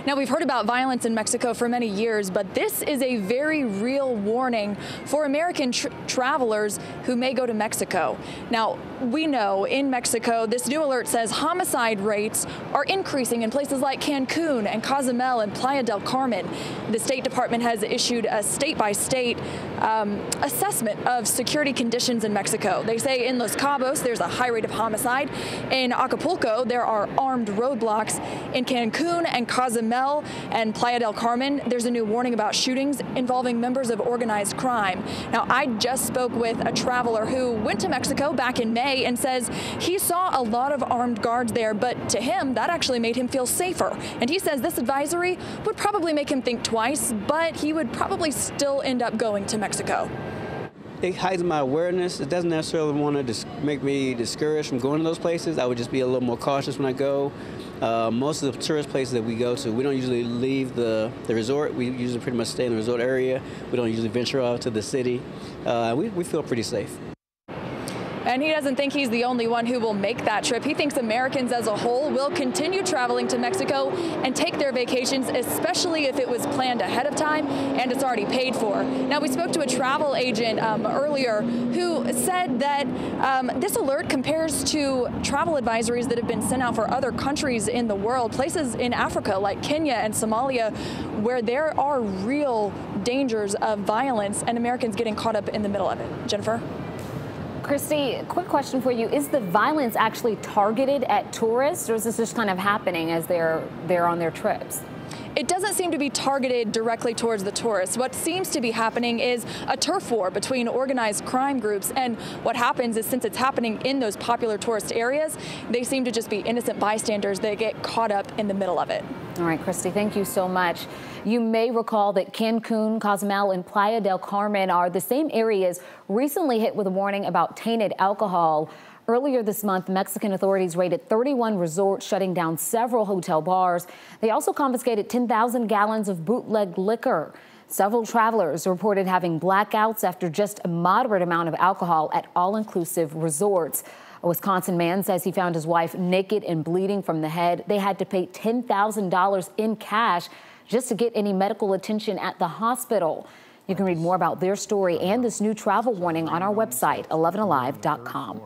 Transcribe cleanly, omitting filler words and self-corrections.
Now, we've heard about violence in Mexico for many years, but this is a very real warning for American travelers who may go to Mexico. Now, we know in Mexico, this new alert says homicide rates are increasing in places like Cancun and Cozumel and Playa del Carmen. The State Department has issued a state-by-state assessment of security conditions in Mexico. They say in Los Cabos, there's a high rate of homicide. In Acapulco, there are armed roadblocks. In Cancun and Cozumel and Playa del Carmen, there's a new warning about shootings involving members of organized crime. Now, I just spoke with a traveler who went to Mexico back in May and says he saw a lot of armed guards there, but to him, that actually made him feel safer. And he says this advisory would probably make him think twice, but he would probably still end up going to Mexico. It heightens my awareness. It doesn't necessarily want to make me discouraged from going to those places. I would just be a little more cautious when I go. Most of the tourist places that we go to, we don't usually leave the resort. We usually pretty much stay in the resort area. We don't usually venture out to the city. We feel pretty safe. And he doesn't think he's the only one who will make that trip. He thinks Americans as a whole will continue traveling to Mexico and take their vacations, especially if it was planned ahead of time and it's already paid for. Now, we spoke to a travel agent earlier who said that this alert compares to travel advisories that have been sent out for other countries in the world, places in Africa like Kenya and Somalia, where there are real dangers of violence and Americans getting caught up in the middle of it. Jennifer? Christy, quick question for you. Is the violence actually targeted at tourists, or is this just kind of happening as they're on their trips? It doesn't seem to be targeted directly towards the tourists. What seems to be happening is a turf war between organized crime groups. And what happens is, since it's happening in those popular tourist areas, they seem to just be innocent bystanders that get caught up in the middle of it. All right, Christy, thank you so much. You may recall that Cancun, Cozumel, and Playa del Carmen are the same areas recently hit with a warning about tainted alcohol. Earlier this month, Mexican authorities raided 31 resorts, shutting down several hotel bars. They also confiscated 10,000 gallons of bootleg liquor. Several travelers reported having blackouts after just a moderate amount of alcohol at all-inclusive resorts. A Wisconsin man says he found his wife naked and bleeding from the head. They had to pay $10,000 in cash just to get any medical attention at the hospital. You can read more about their story and this new travel warning on our website, 11alive.com.